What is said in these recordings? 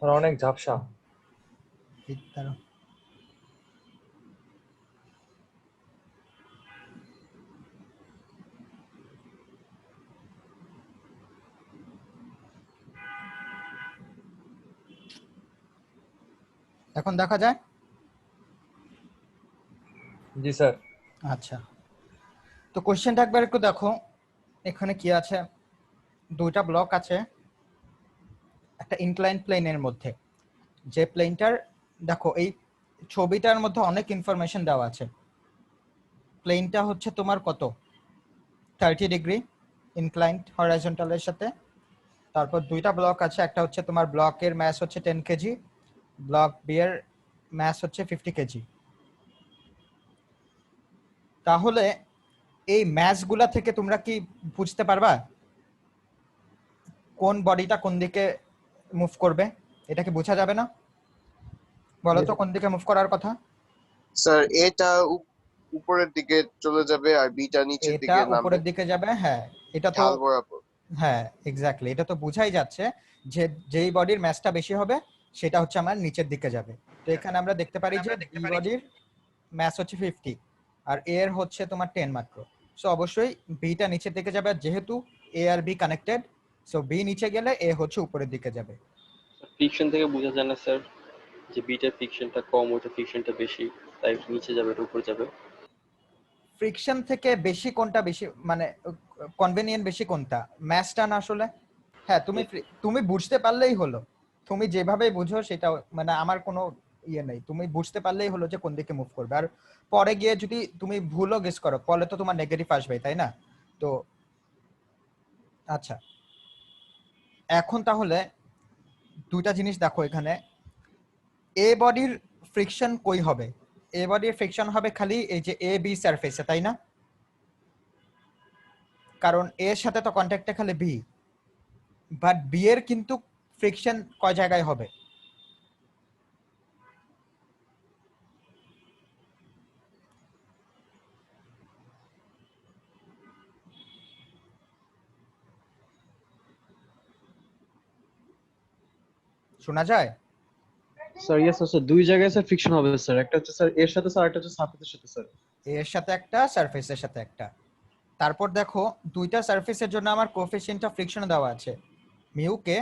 আর অনেক ঝাপসা। দাঁড়াও। এখন দেখা যায়? জি স্যার। আচ্ছা, তো কোশ্চেনটা একবার একটু দেখো। এখানে কি আছে, দুইটা ব্লক আছে একটা ইনক্লাইন প্লেনের মধ্যে। যে প্লেনটার, দেখো এই ছবিটার মধ্যে অনেক ইনফরমেশন দেওয়া আছে। প্লেনটা হচ্ছে তোমার কত, 30 ডিগ্রি ইনক্লাইন্ড হরাইজন্টালের সাথে। তারপর দুইটা ব্লক আছে, একটা হচ্ছে তোমার ব্লকের ম্যাস হচ্ছে 10 কেজি, ব্লক বি এর ম্যাস হচ্ছে 50 কেজি। তাহলে এই ম্যাসগুলা থেকে তোমরা কি বুঝতে পারবা কোন বডিটা কোন দিকে মুভ করবে? এটা কি বোঝা যাবে না? বলো তো কোন দিকে মুভ করার কথা। স্যার এটা উপরের দিকে চলে যাবে আর বিটা নিচের এটা দিকে নামবে উপরের দিকে যাবে, হ্যাঁ। এটা তো ঢাল বরাবর। হ্যাঁ এক্স্যাক্টলি, এটা তো বোঝাই যাচ্ছে যে যেই বডির ম্যাসটা বেশি হবে সেটা হচ্ছে আমার নিচের দিকে যাবে। তো এখানে আমরা দেখতে পারি যে বি বডির ম্যাস হচ্ছে 50 আর এ এর হচ্ছে তোমার 10 মাত্র। সো অবশ্যই বিটা নিচের দিকে যাবে, আর যেহেতু এ আর বি কানেক্টেড, সো বি নিচে গেলে এ হচ্ছে উপরের দিকে যাবে। ফ্রিকশন থেকে বোঝা যায় না স্যার যে বিটার ফ্রিকশনটা কম, ওটা ফ্রিকশনটা বেশি, তাই নিচে যাবে এটা উপরে যাবে? ফ্রিকশন থেকে বেশি কোনটা বেশি, মানে কনভেনিয়েন্ট বেশি কোনটা, ম্যাসটা না আসলে? হ্যাঁ, তুমি বুঝতে পারলেই হলো, তুমি যেভাবে বুঝো সেটা, মানে আমার কোনো ইয়ে নেই, তুমি বুঝতে পারলেই হলো যে কোন দিকে মুভ করবে। আর পরে গিয়ে যদি তুমি ভুলও গেস করো পরে তো তোমার নেগেটিভ আসবে, তাই না? তো আচ্ছা, এখন তাহলে দুইটা জিনিস দেখো এখানে। এ বডির ফ্রিকশন কই হবে? এ বডির ফ্রিকশন হবে খালি এই যে এ বি সারফেসে, তাই না? কারণ এর সাথে তো কন্ট্যাক্টে খালি বি, বাট বি এর কিন্তু ফ্রিকশন কয় জায়গায় হবে? শোনা যায়? স্যার ইয়েস স্যার, দুই জায়গায় স্যার ফ্রিকশন হবে স্যার, একটা হচ্ছে স্যার এর সাথে স্যার, একটা হচ্ছে সারফেসের সাথে স্যার। এর সাথে একটা, সারফেসের সাথে একটা। তারপর দেখো দুইটা সারফেসের জন্য আমার কোএফিসিয়েন্ট অফ ফ্রিকশন দেওয়া আছে মিউ কে,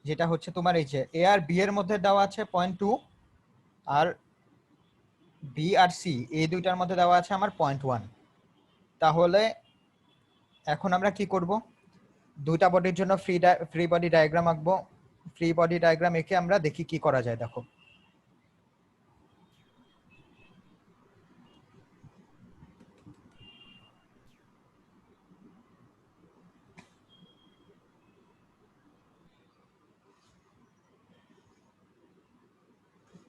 যেটা হচ্ছে তোমার এই যে এ আর বি এর মধ্যে দেওয়া আছে 0.2, আর বি আর সি এই দুইটার মধ্যে দেওয়া আছে আমার 0.1। তাহলে এখন আমরা কি করব, দুইটা বডির জন্য ফ্রি বডি ডায়াগ্রাম আঁকবো। ফ্রি বডি ডায়াগ্রাম এঁকে আমরা দেখি কি করা যায়। দেখো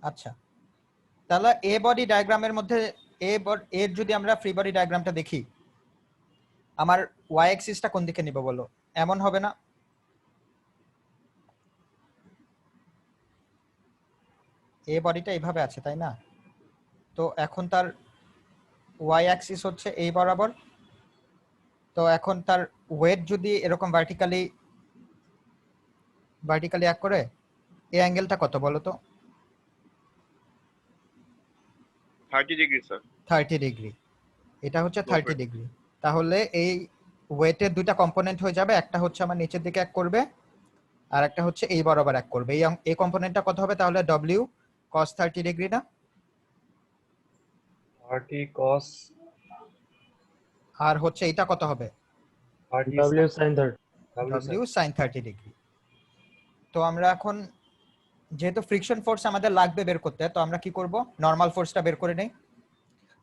আচ্ছা, তাহলে এ বডি ডায়াগ্রামের মধ্যে এর যদি আমরা ফ্রি বডি ডায়াগ্রামটা দেখি, আমার ওয়াই অ্যাক্সিসটা কোন দিকে নিব বলো? এমন হবে না? এ বডিটা এইভাবে আছে, তাই না? তো এখন তার ওয়াই অ্যাক্সিস হচ্ছে এই বরাবর। তো এখন তার ওয়েট যদি এরকম ভার্টিক্যালি এক করে, এই অ্যাঙ্গেলটা কত বলো তো? 30 ডিগ্রি স্যার। 30 ডিগ্রি। এটা হচ্ছে 30 ডিগ্রি। তাহলে এই ওয়েটের দুইটা কম্পোনেন্ট হয়ে যাবে, একটা হচ্ছে আমার নিচের দিকে এক করবে আর একটা হচ্ছে এই বরাবর এক করবে। এই কম্পোনেন্টটা কত হবে তাহলে? ডব্লিউ cos 30 ডিগ্রি না? 30 cos আর হচ্ছে এইটা কত হবে? 30 W sine 30। W sin 30 degree. তো আমরা এখন যেহেতু ফ্রিকশন ফোর্স আমাদের লাগবে বের করতে, তো আমরা কি করব, নরমাল ফোর্সটা বের করে নেই।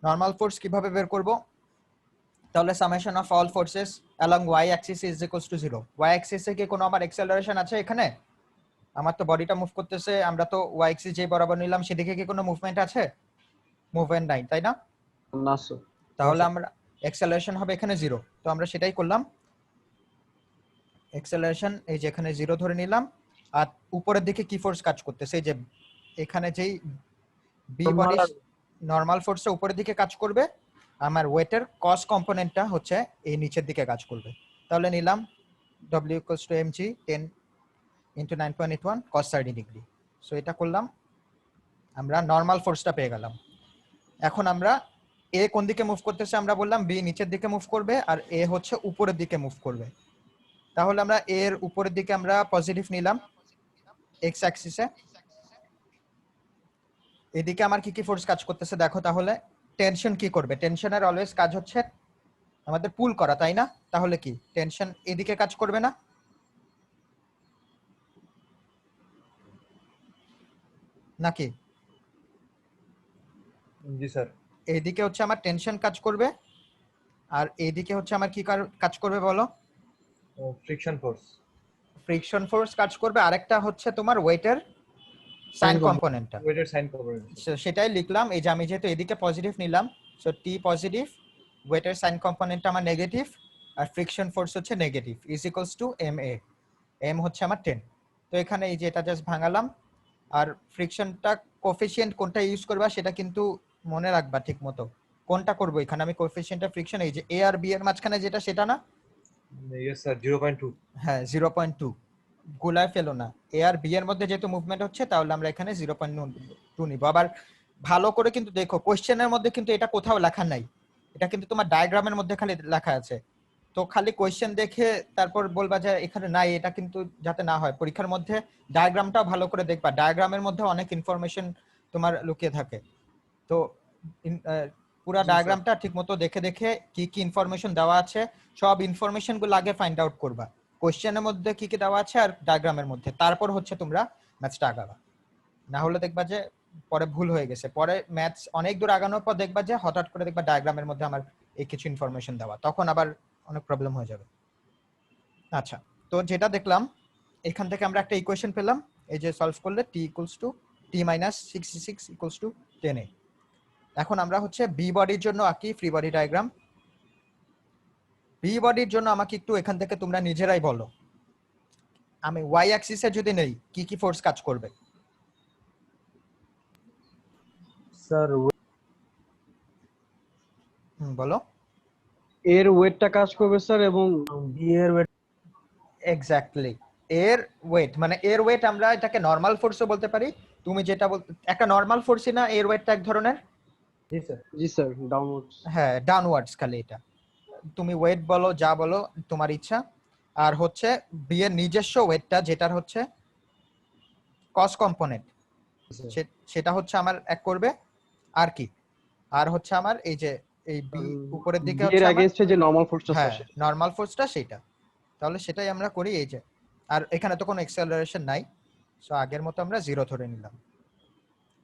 নরমাল ফোর্স কিভাবে বের করব? তাহলে summation of all forces along y axis is equals to 0। Y অ্যাক্সিসে কি কোনো আমার অ্যাক্সেলারেশন আছে এখানে? আমার তো বডিটা মুভ করতেছে, আমরা তো ওয়াই অ্যাক্সিস যে বরাবর নিলাম সেদিকে কি কোনো মুভমেন্ট আছে? মুভমেন্ট নাই, তাই না? না স্যার। তাহলে আমরা অ্যাক্সেলারেশন হবে এখানে 0। তো আমরা সেটাই করলাম, অ্যাক্সেলারেশন এই যে এখানে 0 ধরে নিলাম। আর উপরের দিকে কি ফোর্স কাজ করতেছে, এই যে এখানে যেই বি বডি নরমাল ফোর্সটা উপরের দিকে কাজ করবে, আমার ওয়েটের কস কম্পোনেন্টটা হচ্ছে এই নিচের দিকে কাজ করবে। তাহলে নিলাম W = mg 10 × 9.81 cos 30 degree. So এটা করলাম, আমরা নরমাল ফোর্সটা পেয়ে গেলাম। এখন আমরা এ কোন দিকে মুভ করতেছে আমরা বললাম, বি নিচের দিকে মুভ করবে আর এ হচ্ছে উপরের দিকে মুভ করবে। তাহলে আমরা এর উপরের দিকে আমরা পজিটিভ নিলাম এক্স অ্যাক্সিসে। এদিকে আমার কি কি ফোর্স কাজ করতেছে দেখো, তাহলে টেনশন কি করবে, টেনশনের অলওয়েজ কাজ হচ্ছে আমাদের পুল করা, তাই না? তাহলে কি টেনশন এদিকে কাজ করবে না? নাকি জি স্যার। এইদিকে হচ্ছে আমার টেনশন কাজ করবে আর এইদিকে হচ্ছে আমার কি কাজ করবে বলো? Friction force. ফ্রিকশন ফোর্স কাজ করবে, আরেকটা হচ্ছে তোমার ওয়েটের সাইন কম্পোনেন্টটা, ওয়েটের সাইন কম্পোনেন্ট। সেটাই লিখলাম। এই যে আমি যেহেতু এদিকে পজিটিভ নিলাম, সো টি পজিটিভ, ওয়েটের সাইন কম্পোনেন্টটা আমার নেগেটিভ আর ফ্রিকশন ফোর্স হচ্ছে negative, is equals to M A. M হচ্ছে আমার 10। তো এখানে এই যে এটা জাস্ট ভাঙালাম। আর ফ্রিকশনটা কোফিশিয়েন্ট কোনটা ইউজ করবা সেটা কিন্তু মনে রাখবা ঠিক মতো, কোনটা করবো এখানে আমি কোফিশিয়েন্টটা ফ্রিকশন, এই যে এ আর বি এর মাঝখানে যেটা সেটা না? Yes sir, 0.2। হ্যাঁ 0.2, গুলায় ফেলো না। এ আর বি এর মধ্যে যেহেতু মুভমেন্ট হচ্ছে তাহলে আমরা এখানে 0.2 নিব। আবার ভালো করে কিন্তু দেখো, কোশ্চেনের মধ্যে কিন্তু এটা কোথাও লেখা নাই, এটা কিন্তু তোমার ডায়াগ্রামের মধ্যে খালি লেখা আছে। তো খালি কোশ্চেন দেখে তারপর বলবা যে এখানে নাই, এটা কিন্তু যাতে না হয়। পরীক্ষার মধ্যে ডায়াগ্রামটাও ভালো করে দেখবা, ডায়াগ্রামের মধ্যে অনেক ইনফরমেশন তোমার লুকিয়ে থাকে। তো পুরো ডায়াগ্রামটা ঠিকমতো দেখে দেখে কি কি ইনফরমেশন দেওয়া আছে সব ইনফরমেশন গুলো আগে ফাইন্ড আউট করবা, কোশ্চেনের মধ্যে কি কি দেওয়া আছে আর ডায়াগ্রামের মধ্যে, তারপর হচ্ছে তোমরা ম্যাথসটা আগাবা। না হলে দেখবা যে পরে ভুল হয়ে গেছে, পরে ম্যাথস অনেক দূর আগানোর পর দেখবা যে হঠাৎ করে দেখবা ডায়াগ্রামের মধ্যে আমার এই কিছু ইনফরমেশন দেওয়া, তখন আবার অনেক প্রবলেম হয়ে যাবে। আচ্ছা, তো যেটা দেখলাম এখান থেকে আমরা একটা ইকুয়েশন পেলাম, এই যে সলভ করলে t equals to t minus 66 equals to 10a। এখন আমরা হচ্ছে বি বডির জন্য আঁকি ফ্রি বডি ডায়াগ্রাম। বি বডির জন্য আমাকে একটু এখান থেকে তোমরা নিজেরাই বলো, আমি ওয়াই অ্যাক্সিসে যদি নেই কি কি ফোর্স কাজ করবে? স্যার বলো। এর ওয়েটটা কাজ করবে স্যার, এবং বি এর ওয়েট। এক্স্যাক্টলি, এর ওয়েট, মানে এর ওয়েট আমরা এটাকে নরমাল ফোর্সও বলতে পারি। তুমি যেটা বলতে, একটা নরমাল ফোর্সই না এর ওয়েটটা এক ধরনের? জি স্যার। জি স্যার ডাউনওয়ার্ডস। হ্যাঁ ডাউনওয়ার্ডস, খালি এটা তুমি ওয়েট বলো যা বলো তোমার ইচ্ছা। আর হচ্ছে বি এর নিজস্ব ওয়েটটা যেটার হচ্ছে কস কম্পোনেন্ট, সেটা হচ্ছে আমার এক করবে। আর কি, আর হচ্ছে আমার এই যে এই বি উপরের দিকে এর হচ্ছে আমার, আগেইনস্টে যে নরমাল ফোর্সটা হ্যাঁ স্যার, নরমাল ফোর্সটা সেটা। তাহলে সেটাই আমরা করি এই যে, আর এখানে তো কোনো অ্যাক্সেলারেশন নাই, সো আগের মতো আমরা 0 ধরে নিলাম।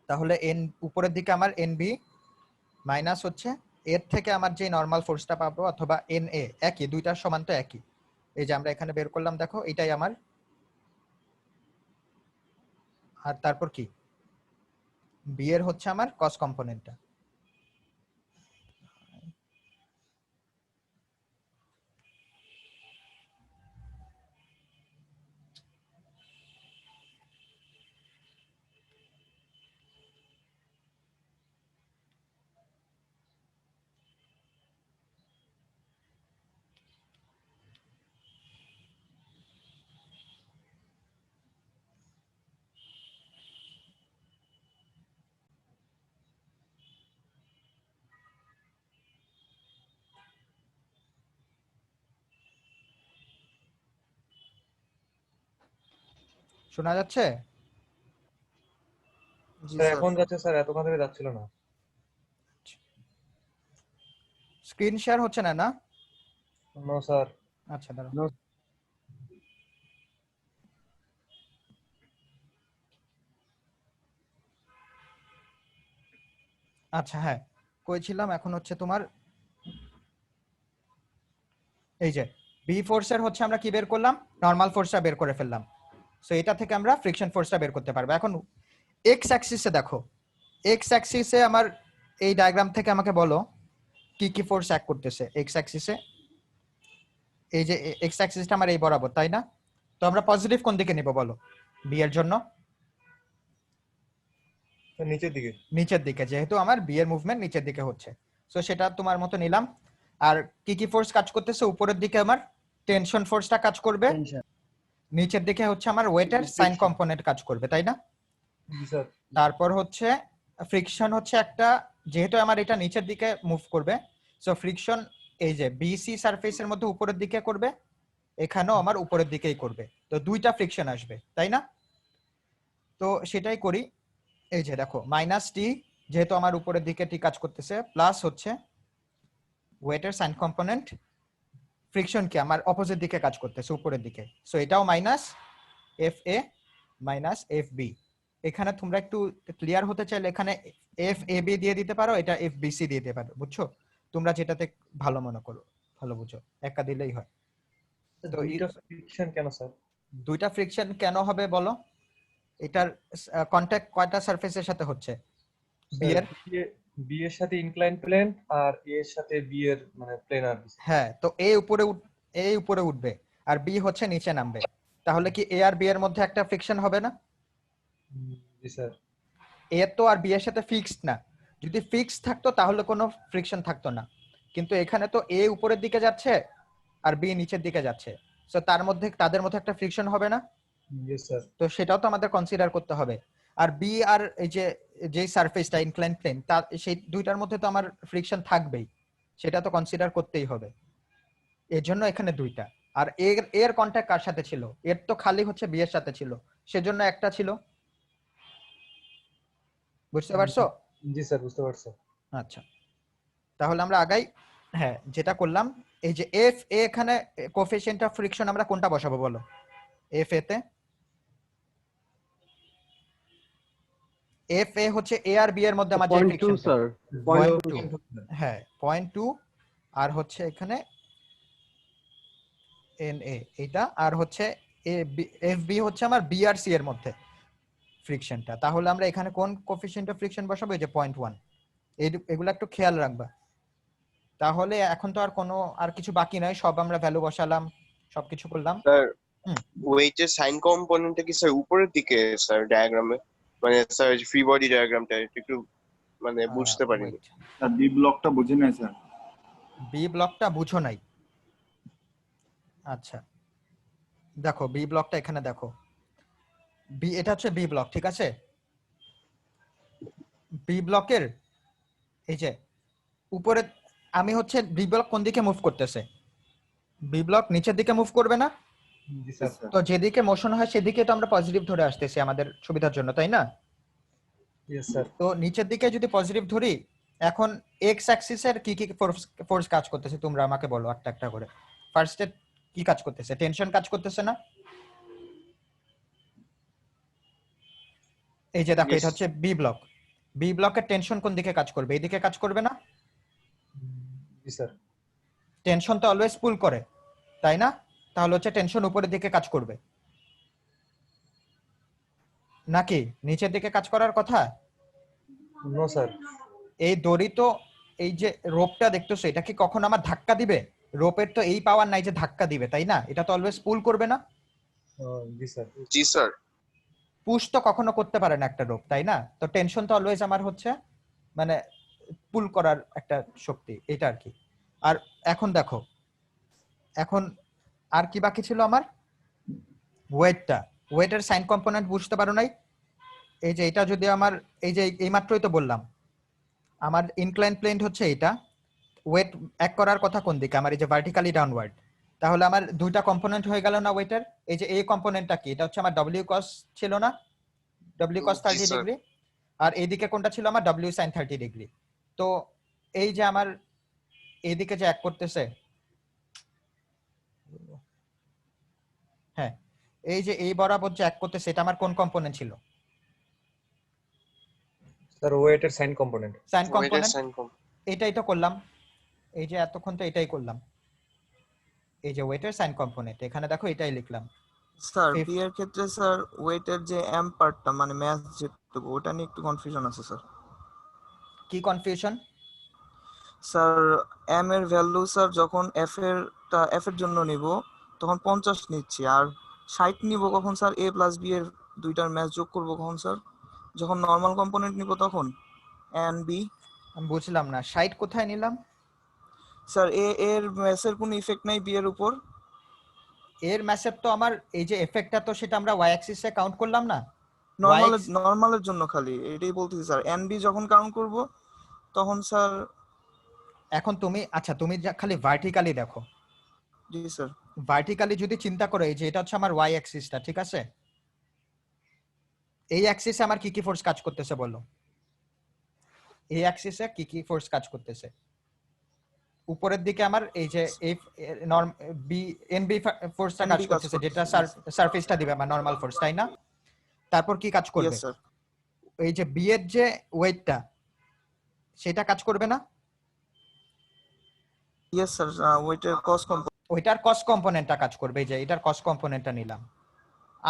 তাহলে এন উপরের দিকে আমার এন বি মাইনাস হচ্ছে এর থেকে আমার যে নরমাল ফোর্সটা পাবো অথবা এন এ, একই, দুইটার সমান তো একই। এই যে আমরা এখানে বের করলাম দেখো, এটাই আমার। আর তারপর কি, বি এর হচ্ছে আমার কস কম্পোনেন্টটা। শোনা যাচ্ছে? স্যার এখন যাচ্ছে স্যার, এতক্ষণ থেকে যাচ্ছিল না। স্ক্রিন শেয়ার হচ্ছে না না? No sir. আচ্ছা দাঁড়াও। আচ্ছা হ্যাঁ, কইছিলাম এখন হচ্ছে তোমার এই যে বি ফোর্সের হচ্ছে আমরা কি বের করলাম, নরমাল ফোর্সটা বের করে ফেললাম। সো এটা থেকে আমরা ফ্রিকশন ফোর্সটা বের করতে পারবো। এখন এক্স অ্যাক্সিসে দেখো, এক্স অ্যাক্সিসে আমার এই ডায়াগ্রাম থেকে আমাকে বলো কি কি ফোর্স অ্যাক্ট করতেছে এক্স অ্যাক্সিসে। এই যে এক্স অ্যাক্সিসটা আমার এই বরাবর, তাই না? তো আমরা পজিটিভ কোন দিকে নিব বলো বি এর জন্য? নিচের দিকে। নিচের দিকে, যেহেতু আমার বি এর মুভমেন্ট নিচের দিকে হচ্ছে, সো সেটা তোমার মতো নিলাম। আর কি কি ফোর্স কাজ করতেছে, উপরের দিকে আমার টেনশন ফোর্সটা কাজ করবে, নিচের দিকে হচ্ছে আমার ওয়েটের সাইন কম্পোনেন্ট কাজ করবে, তাই না? জি স্যার। তারপর হচ্ছে ফ্রিকশন হচ্ছে একটা, যেহেতু আমার এটা নিচের দিকে মুভ করবে, সো ফ্রিকশন এই যে বিসি সারফেসের মধ্যে উপরের দিকে করবে, এখানেও আমার উপরের দিকেই করবে, তো দুইটা ফ্রিকশন আসবে তাই না? তো সেটাই করি। এই যে দেখো মাইনাস টি, যেহেতু আমার উপরের দিকে টি কাজ করতেছে, প্লাস হচ্ছে ওয়েটের সাইন কম্পোনেন্ট ফ্রিকশন কি আমার অপোজিট দিকে কাজ করতেছে উপরের দিকে, সো এটাও minus F A minus F B. এখানে তোমরা একটু ক্লিয়ার হতে চাইলে এখানে এফ এ বি দিয়ে দিতে পারো, এটা এফ বি সি দিয়ে দিতে পারো, বুঝছো? তোমরা যেটাতে ভালো মনে করো, ভালো বুঝো, একা দিলেই হয়। তো দুইটা ফ্রিকশন কেন স্যার? দুইটা ফ্রিকশন কেন হবে বলো? এটার কন্টাক্ট কয়টা সারফেসের সাথে হচ্ছে? বি এর, বি এর সাথে ইনক্লাইন প্লেন আর এ এর সাথে বি এর মানে প্লেনার। হ্যাঁ, তো এ উপরে উঠবে আর বি হচ্ছে নিচে নামবে, তাহলে কি এ আর বি এর মধ্যে একটা ফ্রিকশন হবে না? জি স্যার। এ তো আর বি এর সাথে ফিক্সড না, যদি ফিক্সড থাকতো তাহলে কোনো ফ্রিকশন থাকতো না, কিন্তু এখানে তো এ উপরের দিকে যাচ্ছে আর বি নিচের দিকে যাচ্ছে, সো তাদের মধ্যে একটা ফ্রিকশন হবে না? জি স্যার। তো সেটাও তো আমাদের কনসিডার করতে হবে। আর বি আর এই যে সারফেসটা ইনক্লাইন প্লেন, তার সেই দুইটার মধ্যে তো আমার ফ্রিকশন থাকবেই, সেটা তো কনসিডার করতেই হবে। এর জন্য এখানে দুইটা। আর এর কন্টাক্ট কার সাথে ছিল? এর তো খালি হচ্ছে বি এর সাথে ছিল, সেজন্য একটা ছিল। বুঝতে পারছো? জি স্যার, বুঝতে পারছি। আচ্ছা, তাহলে আমরা আগাই। হ্যাঁ, যেটা করলাম, এই যে এফ এ, এখানে কোএফিসিয়েন্ট অফ ফ্রিকশন আমরা কোনটা বসাবো বলো? এফ এ তে এফ এ হচ্ছে এ আর বি এর মধ্যে আমার যে 0.2 ফ্রিকশন স্যার, 0.2, 0.2। হ্যাঁ 0.2, আর হচ্ছে এখানে এন এ এটা, আর হচ্ছে এফ বি হচ্ছে আমার বি আর সি এর মধ্যে ফ্রিকশনটা। তাহলে আমরা এখানে কোন কোএফিসিয়েন্ট অফ ফ্রিকশন বসাবো? এই যে 0.1। এগুলো একটু খেয়াল রাখবা। তাহলে এখন তো আর কিছু বাকি নাই, সব আমরা ভ্যালু বসালাম, সবকিছু করলাম। স্যার হুম। ওয়েটের সাইন কম্পোনেন্টটা কি স্যার উপরের দিকে স্যার ডায়াগ্রামে? মানে স্যার ফ্রি বডি ডায়াগ্রামটা একটু মানে বুঝতে পারিনি। স্যার বি ব্লকটা বুঝি নাই স্যার। বি ব্লকটা বুঝো নাই? আচ্ছা, দেখো বি ব্লকটা এখানে দেখো, বি এটা হচ্ছে বি ব্লক, ঠিক আছে? বি ব্লকের এই যে উপরে আমি হচ্ছে বি ব্লক কোন দিকে মুভ করতেছে? বি ব্লক নিচের দিকে মুভ করবে না? জি স্যার। তো যেদিকে মোশন হয় সেদিকে তো আমরা পজিটিভ ধরে আসতেছি আমাদের সুবিধার জন্য, তাই না? Yes sir. তো নিচের দিকে যদি পজিটিভ ধরি, এখন এক্স অ্যাক্সিসের কি কি ফোর্স কাজ করতেছে তোমরা আমাকে বলো একটা একটা করে। ফার্স্টে কি কাজ করতেছে? টেনশন কাজ করতেছে না? এই যে দেখো, Yes. এটা হচ্ছে বি ব্লক। বি ব্লকের টেনশন কোন দিকে কাজ করবে? এইদিকে কাজ করবে না? জি স্যার। টেনশন তো অলওয়েজ পুল করে, তাই না? তাহলে হচ্ছে টেনশন উপরের দিকে কাজ করবে নাকি নিচের দিকে কাজ করার কথা? No sir. এই দড়ি তো, এই যে রোপটা দেখতেছো, এটা কি কখন আমার ধাক্কা দিবে? রোপের তো এই পাওয়ার নাই যে ধাক্কা দিবে, তাই না? এটা তো অলওয়েজ পুল করবে না? জি স্যার। জি স্যার। পুশ তো কখনো করতে পারে না একটা রোপ, তাই না? তো টেনশন তো অলওয়েজ আমার হচ্ছে মানে পুল করার একটা শক্তি, এটা আর কি। আর এখন দেখো, এখন আর কি বাকি ছিল আমার? ওয়েটটা। ওয়েটের সাইন কম্পোনেন্ট বুঝতে পারো নাই? এই যে এটা যদি আমার, এই যে এই মাত্রই তো বললাম আমার ইনক্লাইন প্লেন হচ্ছে এটা, ওয়েট এক করার কথা কোন দিকে? আমার এই যে ভার্টিক্যালি ডাউনওয়ার্ড। তাহলে আমার দুইটা কম্পোনেন্ট হয়ে গেল না ওয়েটের? এই যে এই কম্পোনেন্টটা কি? এটা হচ্ছে আমার ডব্লিউ কস ছিল না, ডব্লিউ কস 30 স্যার। ডিগ্রি, আর এইদিকে কোনটা ছিল আমার? W sine 30 degree. তো এই যে আমার এইদিকে যে এক করতেছে, হ্যাঁ এই যে এই বরাবর যে এক করতেছে, এটা আমার কোন কম্পোনেন্ট ছিল? স্যার ওয়েটের সাইন কম্পোনেন্ট। সাইন ওয়েটের কম্পোনেন্ট। Sine component. এটাই তো করলাম, এই যে এতক্ষণ তো এটাই করলাম। এই যে ওয়েটের সাইন কম্পোনেন্ট, এখানে দেখো এটাই লিখলাম। Sir Fifth. বি এর ক্ষেত্রে স্যার ওয়েটের যে এম পার্টটা মানে ম্যাথ যেটুকু ওটা নিয়ে একটু কনফিউশন আছে স্যার। কি কনফিউশন? স্যার এম এর ভ্যালু স্যার যখন এফ এর জন্য নিব তখন 50 নিচ্ছি, আর 60 নিব কখন স্যার? এ প্লাস বি এর দুইটার ম্যাথ যোগ করব কখন স্যার? যখন নরমাল কম্পোনেন্ট নিব তখন এন বি। আমি বুঝলাম না, 60 কোথায় নিলাম? স্যার এ এর ম্যাথের কোনো ইফেক্ট নাই বি এর উপর। এর ম্যাসেপ তো আমার এই যে এফেক্টটা, তো সেটা আমরা ওয়াই অ্যাক্সিসে কাউন্ট করলাম না? নরমালের জন্য খালি এটাই বলতেছি স্যার। এনবি যখন কাউন্ট করব তখন স্যার। এখন তুমি আচ্ছা তুমি খালি ভার্টিক্যালি দেখো, জি স্যার। ভার্টিক্যালি যদি চিন্তা করো, এই যে এটা হচ্ছে আমার ওয়াই অ্যাক্সিসটা, ঠিক আছে? এই অ্যাক্সিসে আমার কি কি ফোর্স কাজ করতেছে বলো? এই অ্যাক্সিসে কি কি ফোর্স কাজ করতেছে? উপরের দিকে আমার এই যে এফ নরম বি এনবি ফোর্সটা কাজ করতেছে, যেটা সারফেসটা দিবে আমার নরমাল ফোর্স, তাই না? তারপর কি কাজ করবে? Yes sir. এই যে বি এর যে ওয়েটটা, সেটা কাজ করবে না? ইয়েস স্যার, ওইটার কস কম্পোনেন্ট। ওইটার কস কম্পোনেন্টটা কাজ করবে, এই যে এটার কস কম্পোনেন্টটা নিলাম।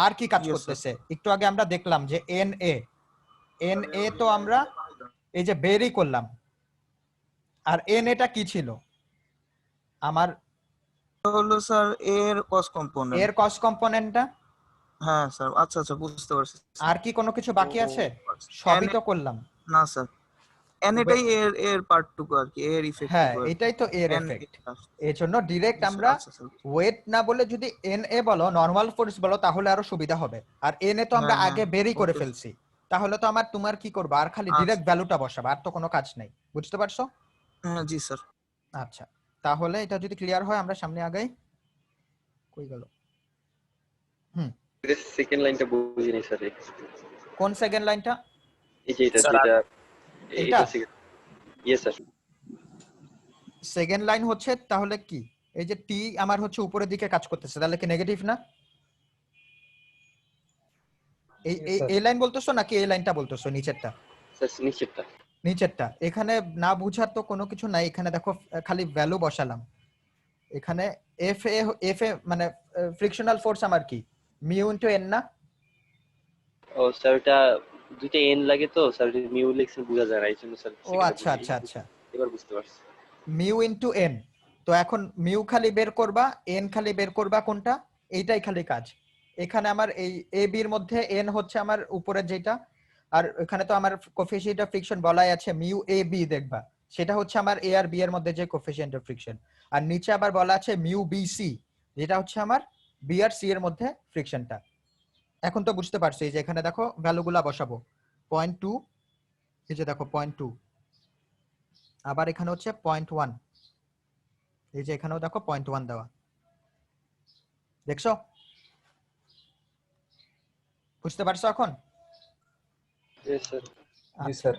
আর কি কাজ Yes, sir. করতেছে? একটু আগে আমরা দেখলাম যে এন এ তো আমরা এই যে বেরই করলাম, আর এন এটা কি ছিল আমার? হলো স্যার এর কস কম্পোনেন্ট। এর কস কম্পোনেন্টটা। হ্যাঁ স্যার, আচ্ছা আচ্ছা বুঝতে পারছি। আর কি কোনো কিছু বাকি আছে? সবই তো করলাম না স্যার, এন এটাই এর পার্টটুকু আর কি, এর ইফেক্ট। হ্যাঁ, এটাই তো এর এফেক্ট। এর জন্য ডাইরেক্ট আমরা ওয়েট না বলে যদি এন এ বলো, নরমাল ফোর্স বলো, তাহলে আরো সুবিধা হবে। আর এন এ তো আমরা আগে বেরই করে ফেলছি, তাহলে তো আমার তোমার কি করবা, আর খালি ডাইরেক্ট ভ্যালুটা বসাবা, আর তো কোনো কাজ নাই। বুঝতে পারছো? হ্যাঁ জি স্যার। আচ্ছা, তাহলে এটা যদি ক্লিয়ার হয় আমরা সামনে আগাই। কই গেল? সেকেন্ড লাইনটা বুঝিনি স্যার। কোন সেকেন্ড লাইনটা? এই যে এটা এটা ইয়েস স্যার। সেকেন্ড লাইন হচ্ছে তাহলে কি, এই যে টি আমার হচ্ছে উপরের দিকে কাজ করতেছে, তাহলে কি নেগেটিভ না? এই লাইন বলতেছো নাকি এই লাইনটা বলতেছো? নিচেরটা? স্যার নিচেরটা। নিচেরটা। এখানে না বুঝার তো কোনো কিছু নাই, এখানে দেখো খালি ভ্যালু বসালাম। এখানে এফ এ মানে ফ্রিকশনাল ফোর্স আমার কি, মিউ ইনটু এন না? ও স্যার, এটা দুইটা এন লাগে তো স্যার, মিউ লিখছেন বোঝা যায় না, এই জন্য স্যার। ও আচ্ছা আচ্ছা আচ্ছা, এবার বুঝতে পারছি। Mu into N. তো এখন মিউ খালি বের করবা, এন খালি বের করবা, কোনটা? এইটাই খালি কাজ। এখানে আমার এই এ বি এর মধ্যে এন হচ্ছে আমার উপরের যেটা, আর এখানে তো আমার কোফিশিয়েন্ট অফ ফ্রিকশন বলাই আছে মিউ এ বি, দেখবা সেটা হচ্ছে আমার এ আর বি এর মধ্যে যে কোফিশিয়েন্ট অফ ফ্রিকশন। আর নিচে আবার বলা আছে মিউ বি সি, যেটা হচ্ছে আমার বি আর সি এর মধ্যে ফ্রিকশনটা। এখন তো বুঝতে পারছো, এই যে এখানে দেখো ভ্যালুগুলা বসাবো। 0.2, এই যে দেখো 0.2, আবার এখানে হচ্ছে 0.1, এই যে এখানেও দেখো 0.1 দেওয়া। দেখছো? বুঝতে পারছো এখন? জি স্যার।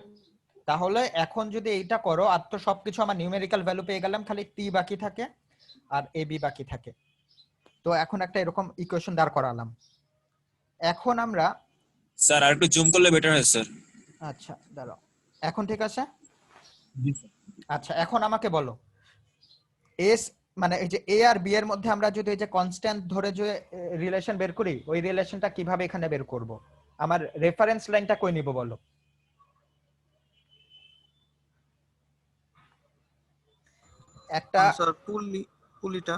তাহলে এখন যদি এইটা করো, আর তো সবকিছু আমার নিউমেরিক্যাল ভ্যালু পেয়ে গেলাম, খালি টি বাকি থাকে আর এ বি বাকি থাকে। তো এখন একটা এরকম ইকুয়েশন দাঁড় করালাম। এখন আমরা স্যার আর একটু জুম করলে বেটার হয় স্যার। আচ্ছা দাঁড়াও, এখন ঠিক আছে? জি স্যার। আচ্ছা, এখন আমাকে বলো এস মানে এই যে এ আর বি এর মধ্যে আমরা যদি এই যে কনস্ট্যান্ট ধরে যে রিলেশন বের করি, ওই রিলেশনটা কিভাবে এখানে বের করব? আমার রেফারেন্স লাইনটা কই নিব বলো? একটা স্যার পুলিটা।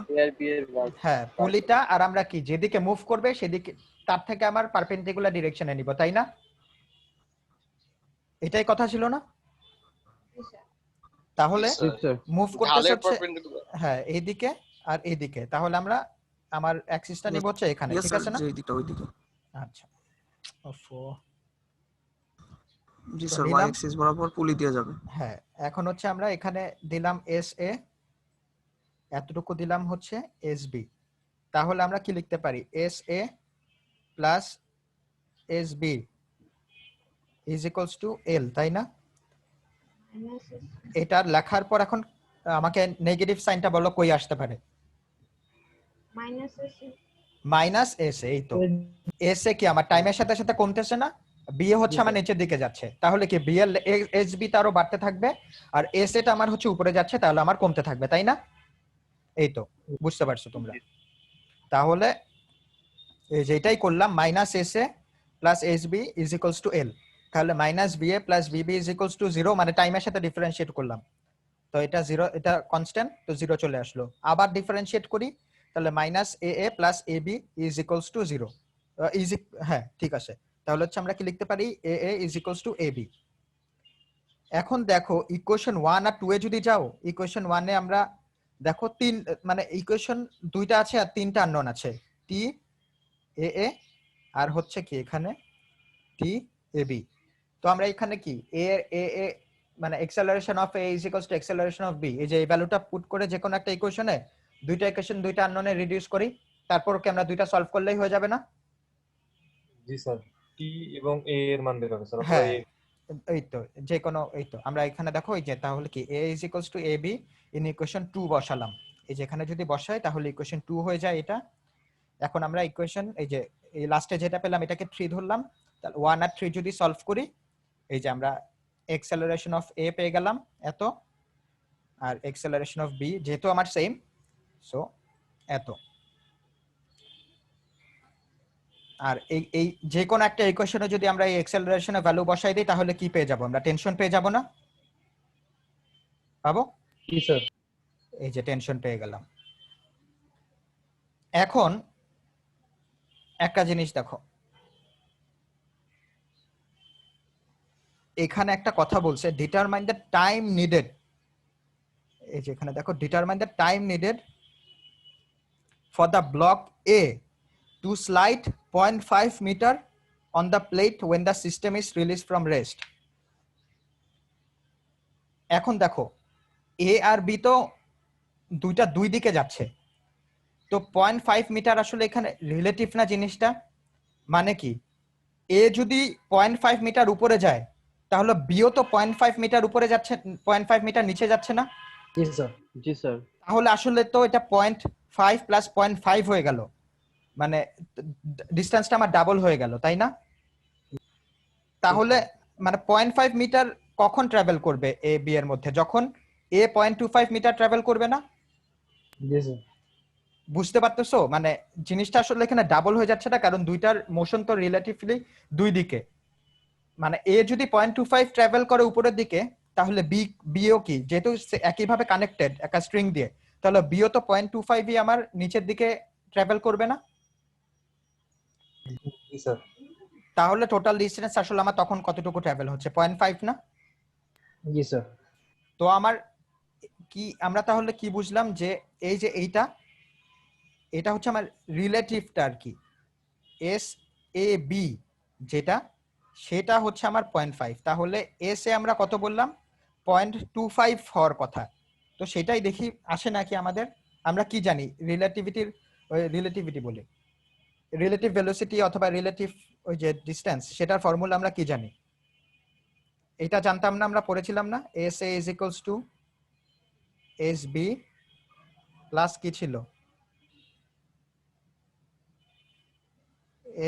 হ্যাঁ, পুলিটা, আর আমরা কি যেদিকে মুভ করবে সেদিকে তার থেকে আমার পারপেন্ডিকুলার ডিরেকশনে নিব, তাই না? এটাই কথা ছিল না? তাহলে মুভ করতেছে হচ্ছে হ্যাঁ এইদিকে আর এইদিকে, তাহলে আমরা আমার অ্যাক্সিসটা নিব হচ্ছে এখানে, ঠিক আছে না? এইদিকে ওইদিকে। আচ্ছা, ওফো। জি স্যার, ওয়াই অ্যাক্সিস বরাবর পুলি দিয়ে যাবে। হ্যাঁ, এখন হচ্ছে আমরা এখানে দিলাম এস এ, এতটুকু দিলাম হচ্ছে এস বি। তাহলে আমরা কি লিখতে পারি? S A plus S B is equals to L, তাই না? এটা লেখার পর এখন আমাকে নেগেটিভ সাইনটা বলো কই আসতে পারে? Minus S. এই তো এস এ কি আমার টাইমের সাথে সাথে কমতেছে না? বি এ হচ্ছে আমার নিচের দিকে যাচ্ছে, তাহলে কি বি এর এস বি তারও বাড়তে থাকবে, আর এস এটা আমার হচ্ছে উপরে যাচ্ছে, তাহলে আমার কমতে থাকবে, তাই না? এই তো বুঝতে পারছো তোমরা? তাহলে এই যেটাই করলাম, minus S A plus S B is equals to L. তাহলে minus B A plus B B is equals to 0, মানে টাইমের সাথে ডিফারেন্সিয়েট করলাম, তো এটা 0, এটা কনস্ট্যান্ট, তো 0 চলে আসলো। আবার ডিফারেন্সিয়েট করি, তাহলে minus A A plus A B is equals to 0 is, হ্যাঁ ঠিক আছে। তাহলে হচ্ছে আমরা কি লিখতে পারি? A A is equals to A B. এখন দেখো ইকুয়েশন 1 আর 2 এ যদি যাও, ইকুয়েশন 1 এ আমরা দেখো তিন মানে ইকুয়েশন দুইটা আছে আর তিনটা আননোন আছে, টি এ এ আর হচ্ছে কি এখানে টি এ বি। তো আমরা এখানে কি এ এ এ মানে acceleration of a is equals to acceleration of b, এই যে এই ভ্যালুটা পুট করে যে কোনো একটা ইকুয়েশনে দুইটা ইকুয়েশন দুইটা আননোনে রিডিউস করি, তারপর কি আমরা দুইটা সলভ করলেই হয়ে যাবে না? জি স্যার, টি এবং এ এর মান বের হবে স্যার, অথবা হ্যাঁ, এ। এই তো যে কোনো, এই তো আমরা এখানে দেখো এই যে তাহলে কি a is equals to ab in equation 2 বসালাম, এই যে এখানে যদি বসাই তাহলে ইকুয়েশন 2 হয়ে যায় এটা। এখন আমরা ইকুয়েশন এই যে এই লাস্টে যেটা পেলাম এটাকে 3 ধরলাম, তাহলে 1 আর 3 যদি সলভ করি এই যে আমরা acceleration of a পেয়ে গেলাম এত, আর acceleration of b যেহেতু আমার সেম সো এত। আর এই যে কোনো একটা ইকুয়েশনে যদি আমরা এই অ্যাক্সেলারেশনের ভ্যালু বসাই দিই তাহলে কি পেয়ে যাব? আমরা টেনশন পেয়ে যাব না? পাবো? জি স্যার। এই যে টেনশন পেয়ে গেলাম। এখন একটা জিনিস দেখো, এখানে একটা কথা বলছে ডিটারমাইন দ্য টাইম নিডেড, এই যে এখানে দেখো determine the time needed for the block A to slide 0.5 meter on the plate when the system is released from rest. এখন দেখো এ আর বি তো দুইটা দুই দিকে যাচ্ছে, তো 0.5 মিটার আসলে এখানে রিলেটিভ না জিনিসটা, মানে কি এ যদি 0.5 মিটার উপরে যায় তাহলে বিও তো 0.5 মিটার উপরে যাচ্ছে, 0.5 মিটার নিচে যাচ্ছে না? জি স্যার। জি স্যার। তাহলে আসলে তো এটা 0.5 প্লাস 0.5 হয়ে গেল, মানে ডিসটেন্সটা আমার ডাবল হয়ে গেল, তাই না? তাহলে মানে 0.5 মিটার কখন ট্রাভেল করবে এ বি এর মধ্যে? যখন এ 0.25 মিটার ট্রাভেল করবে না? জি স্যার। বুঝতে পারতেছো মানে জিনিসটা আসলে এখানে ডাবল হয়ে যাচ্ছে না, কারণ দুইটার মোশন তো রিলেটিভলি দুই দিকে, মানে এ যদি 0.25 ট্রাভেল করে উপরের দিকে তাহলে বিও কি যেহেতু একইভাবে কানেক্টেড একটা স্ট্রিং দিয়ে, তাহলে বিও তো 0.25 ই আমার নিচের দিকে ট্রাভেল করবে না? জি স্যার। তাহলে টোটাল ডিসটেন্স আসলে আমার তখন কতটুকু ট্রাভেল হচ্ছে? 0.5 না? জি স্যার। তো আমার কি, আমরা তাহলে কি বুঝলাম যে এই যে এটা হচ্ছে আমার রিলেটিভটা আর কি, এস এ বি যেটা সেটা হচ্ছে আমার 0.5, তাহলে এস এ আমরা কত বললাম? 0.25 হওয়ার কথা, তো সেটাই দেখি আসে নাকি আমাদের। আমরা কি জানি রিলেটিভিটি বলি, রিলেটিভ ভেলোসিটি অথবা রিলেটিভ ওই যে ডিসটেন্স, সেটার ফর্মুলা আমরা কি জানি? এটা জানতাম না, আমরা পড়েছিলাম না S A is equals to S B plus কি ছিল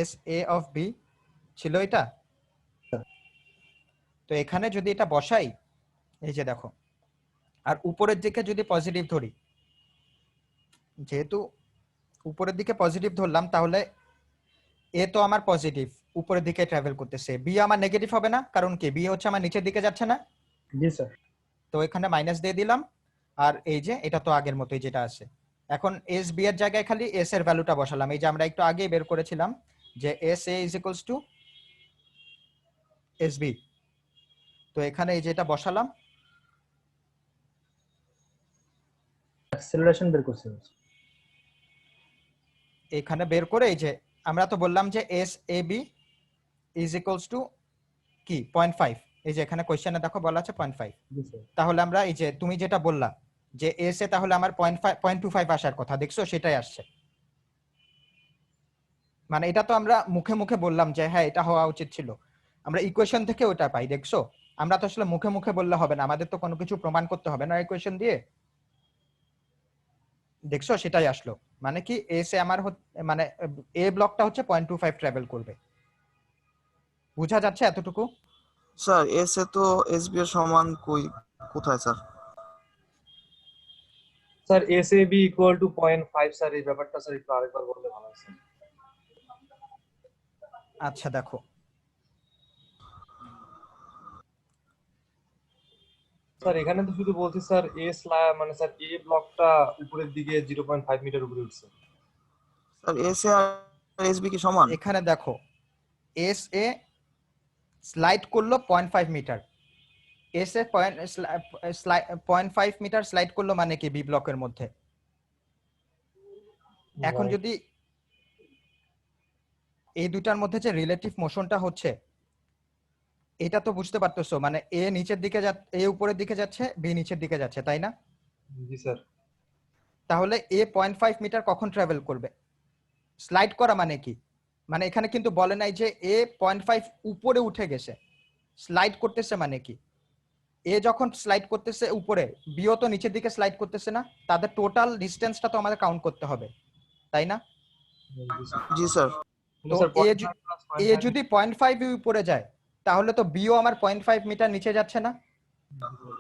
এস এ অফ বি ছিল এটা। তো এখানে যদি এটা বসাই এই যে দেখো, আর উপরের দিকে যদি পজিটিভ ধরি, যেহেতু উপরের দিকে পজিটিভ ধরলাম তাহলে এ তো আমার পজিটিভ উপরের দিকে ট্রাভেল করতেছে, বি আমার নেগেটিভ হবে না, কারণ কি বি হচ্ছে আমার নিচের দিকে যাচ্ছে না? জি স্যার। তো এখানে মাইনাস দিয়ে দিলাম, আর এই যে এটা তো আগের মতোই যেটা আছে। এখন এস বি এর জায়গায় খালি এস এর ভ্যালুটা বসালাম, এই যে আমরা একটু আগে বের করেছিলাম যে S A is equals to S B, তো এখানে এই যেটা বসালাম, অ্যাক্সেলারেশন বের করছি। এখানে বের করে এই যে আমরা তো বললাম যে S A B is equals to কি 0.5, এই যে এখানে কোশ্চেনে দেখো বলা আছে 0.5, জি স্যার। তাহলে আমরা এই যে তুমি যেটা বললা যে এস এ তাহলে আমার 0.25 আসার কথা, দেখছো সেটাই আসছে। মানে এটা তো আমরা মুখে মুখে বললাম যে হ্যাঁ এটা হওয়া উচিত ছিল, আমরা ইকুয়েশন থেকে ওটা পাই, দেখছো? আমরা তো আসলে মুখে মুখে বললে হবে না, আমাদের তো কোনো কিছু প্রমাণ করতে হবে না ইকুয়েশন দিয়ে, দেখছো সেটাই আসলো। মানে কি এস এ আমার মানে এ ব্লকটা হচ্ছে 0.25 ট্রাভেল করবে, বোঝা যাচ্ছে এতটুকু? স্যার এস এ তো এস বি এর সমান কোথায় sir? Sir S A B equal to 0.5 sir, এই ব্যাপারটা স্যার একটু আরেকবার বললে ভালো হয় স্যার। আচ্ছা দেখো, স্যার এখানে তো শুধু বলছি স্যার মানে স্যার এ ব্লকটা উপরের দিকে 0.5 মিটার উপরে উঠছে। স্যার এস এ আর এস বি কি সমান? এখানে দেখো এস এ স্লাইড করলো 0.5 metre, S A 0.5 metre slide করলো, মানে কি বি ব্লকের মধ্যে। এখন যদি এই দুটার মধ্যে যে রিলেটিভ মোশনটা হচ্ছে এটা তো বুঝতে পারতেছো, মানে এ নিচের দিকে এ উপরের দিকে যাচ্ছে, বি নিচের দিকে যাচ্ছে, তাই না? জি স্যার। তাহলে এ 0.5 মিটার কখন ট্রাভেল করবে? স্লাইড করা মানে কি? মানে এখানে কিন্তু বলে নাই যে এ 0.5 উপরে উঠে গেছে। স্লাইড করতেছে মানে কি? এ যখন স্লাইড করতেছে উপরে, বিও তো নিচের দিকে স্লাইড করতেছে না? তাদের টোটাল ডিসটেন্সটা তো আমাদের কাউন্ট করতে হবে, তাই না? জি স্যার। জি স্যার। তো স্যার এ 0.5 plus এ 0.5 যদি 0.5 উপরে যায়, তাহলে তো বিও আমার 0.5 মিটার নিচে যাচ্ছে না?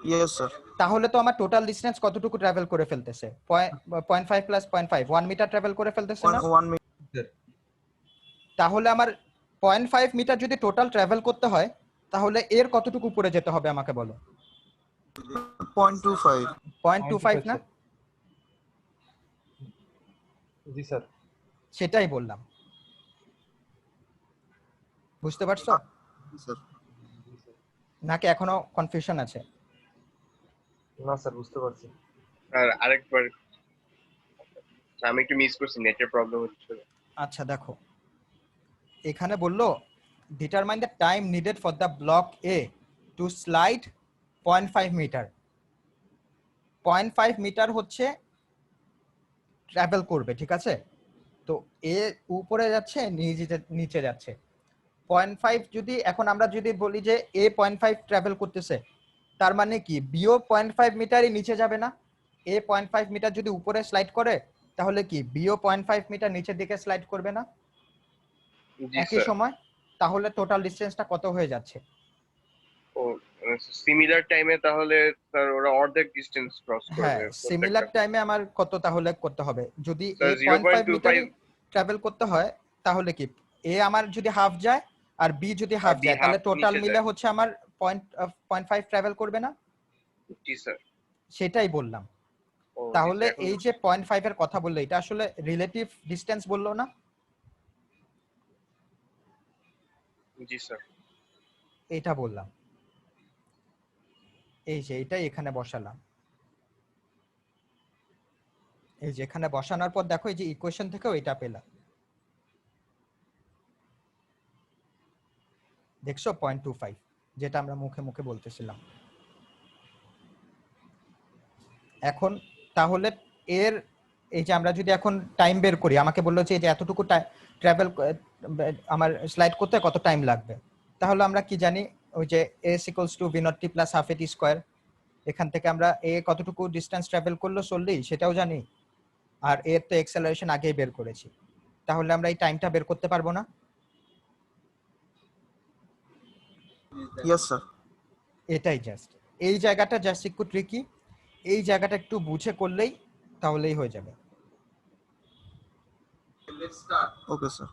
Yes sir. তাহলে তো আমার টোটাল ডিসটেন্স কতটুকু ট্রাভেল করে ফেলতেছে? 0.5 প্লাস 0.5 1 মিটার ট্রাভেল করে ফেলতেছে না? 1 মিটার। তাহলে আমার 0.5 মিটার যদি টোটাল ট্রাভেল করতে হয়, তাহলে এর কতটুকু উপরে যেতে হবে আমাকে বলো? 0.25। 0.25 না? জি স্যার। সেটাই বললাম, বুঝতে পারছো স্যার নাকি এখনো কনফিউশন আছে? না স্যার, বুঝতে পারছি। আর আরেকবার আমি একটু মিস করছি, নেটের প্রবলেম হচ্ছিল। আচ্ছা দেখো, এখানে বললো determine the time needed for the block A to slide 0.5 metre. 0.5 metre হচ্ছে ট্রাভেল করবে, ঠিক আছে? তো এ উপরে যাচ্ছে, নিচে যাচ্ছে 0.5। যদি এখন আমরা যদি বলি যে এ 0.5 ট্রাভেল করতেছে, তার মানে কি বিও 0.5 মিটারই নিচে যাবে না? এ 0.5 মিটার যদি উপরে স্লাইড করে, তাহলে কি বিও 0.5 মিটার নিচের দিকে স্লাইড করবে না জি একই স্যার। সময়? তাহলে টোটাল ডিসটেন্সটা কত হয়ে যাচ্ছে? ও সিমিলার টাইমে তাহলে স্যার ওরা অর্ধেক ডিস্টেন্স ক্রস হ্যাঁ, করবে সিমিলার প্রত্যেকটা। টাইমে আমার কত তাহলে করতে হবে? যদি এ স্যার 0.5 মিটারই 0.25 ট্রাভেল করতে হয়, তাহলে কি এ আমার যদি হাফ যায় আর বি যদি আর হাফ বি যায়, হাফ তাহলে টোটাল নিচে মিলে যায়। হচ্ছে আমার 0.5 ট্রাভেল করবে না? জি স্যার। সেটাই বললাম। ও জি তাহলে স্যার, এখন এই যে 0.5 এর কথা বললো, এটা আসলে রিলেটিভ ডিসটেন্স বললো না? জি স্যার। এটা বললাম, এই যে এটাই এখানে বসালাম। এই যে এখানে বসানোর পর দেখো, এই যে ইকুয়েশন থেকেও এটা পেলাম, দেখছো 0.25, যেটা আমরা মুখে মুখে বলতেছিলাম। এখন তাহলে এর এই যে আমরা যদি এখন টাইম বের করি, আমাকে বললো যে এই যে এতটুকু ট্রাভেল আমার স্লাইড করতে কত টাইম লাগবে, তাহলে আমরা কি জানি? ওই যে s = v naught t plus half at square, এখান থেকে আমরা এ কতটুকু ডিসটেন্স ট্রাভেল করলো চললেই সেটাও জানি, আর এর তো এক্সেলারেশন আগেই বের করেছি। তাহলে আমরা এই টাইমটা বের করতে পারবো না? Yes sir. এটাই জাস্ট, এই জায়গাটা জাস্ট একটু ট্রিকি, এই জায়গাটা একটু বুঝে করলেই তাহলেই হয়ে যাবে। Okay sir.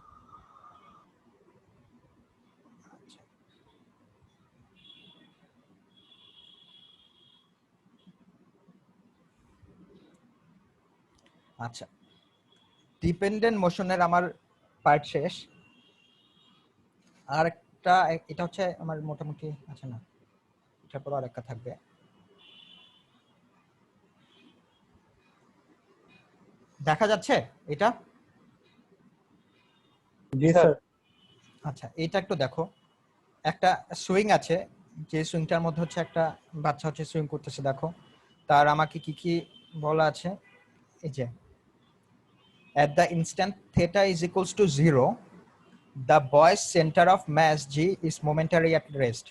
আচ্ছা, ডিপেন্ডেন্ট মোশনের আমার পার্ট শেষ। আর একটা, এটা হচ্ছে আমার মোটামুটি, আচ্ছা না, এটার পর আর একটা থাকবে। দেখা যাচ্ছে এটা? জি স্যার। আচ্ছা, এটা একটু দেখো, একটা সুইং আছে, যে সুইংটার মধ্যে হচ্ছে একটা বাচ্চা হচ্ছে সুইং করতেছে, দেখো তার আমাকে কি কি বলা আছে। এই যে at the instant theta is equals to 0, the boy's center of mass g is momentary at rest।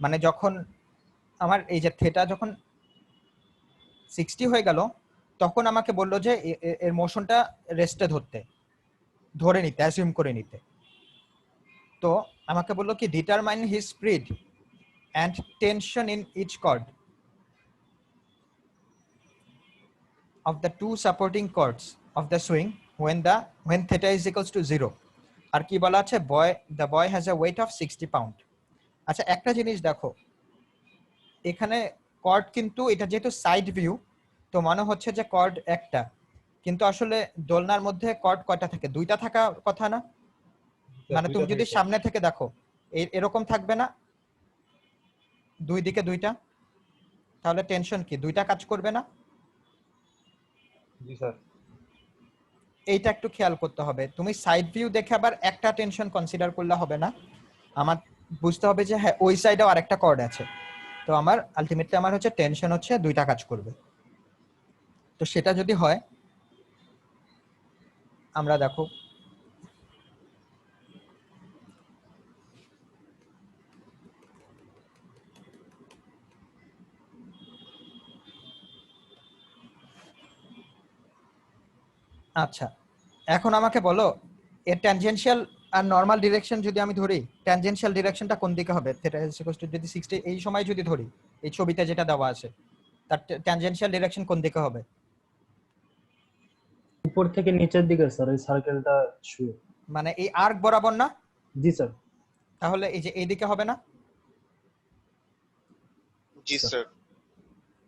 মানে যখন আমার এই যে থেটা যখন 60 হয়ে গেল, তখন আমাকে বললো যে এর মোশনটা রেস্টে ধরে নিতে, অ্যাজিউম করে নিতে। তো আমাকে বললো কি determine his speed and tension in each chord of the two supporting chords of the swing when theta is equals to 0। আর কি বলা আছে? the boy has a weight of 60 pound। আচ্ছা, একটা জিনিস দেখো, এখানে কর্ড কিন্তু এটা যেহেতু সাইড ভিউ, তো মনে হচ্ছে যে কর্ড একটা, কিন্তু আসলে দোলনার মধ্যে কর্ড কয়টা থাকে? দুইটা থাকা কথা না? মানে তুমি যদি সামনে থেকে দেখো, এরকম থাকবে না, দুই দিকে দুইটা, তাহলে টেনশন কি দুইটা কাজ করবে না? জি স্যার। এইটা একটু খেয়াল করতে হবে। তুমি সাইড ভিউ দেখে আবার একটা টেনশন কনসিডার করলে হবে না। আমার বুঝতে হবে যে হ্যাঁ ওই সাইডেও আরেকটা কর্ড আছে, তো আমার আলটিমেটলি আমার হচ্ছে টেনশন হচ্ছে দুইটা কাজ করবে। তো সেটা যদি হয় আমরা দেখো আচ্ছা এখন আমাকে বলো এর ট্যানজেনশিয়াল আর নরমাল ডিরেকশন যদি আমি ধরি, ট্যানজেনশিয়াল ডিরেকশনটা কোন দিকে হবে? থিটা ইজ ইকুয়াল টু যদি 60 এই সময় যদি ধরি, এই ছবিতে যেটা দেওয়া আছে তার ট্যানজেনশিয়াল ডিরেকশন কোন দিকে হবে? উপর থেকে নিচের দিকে স্যার এই সার্কেলটা শুয়ে। মানে এই আর্ক বরাবর না? জি স্যার। তাহলে এই যে এইদিকে হবে না? জি স্যার।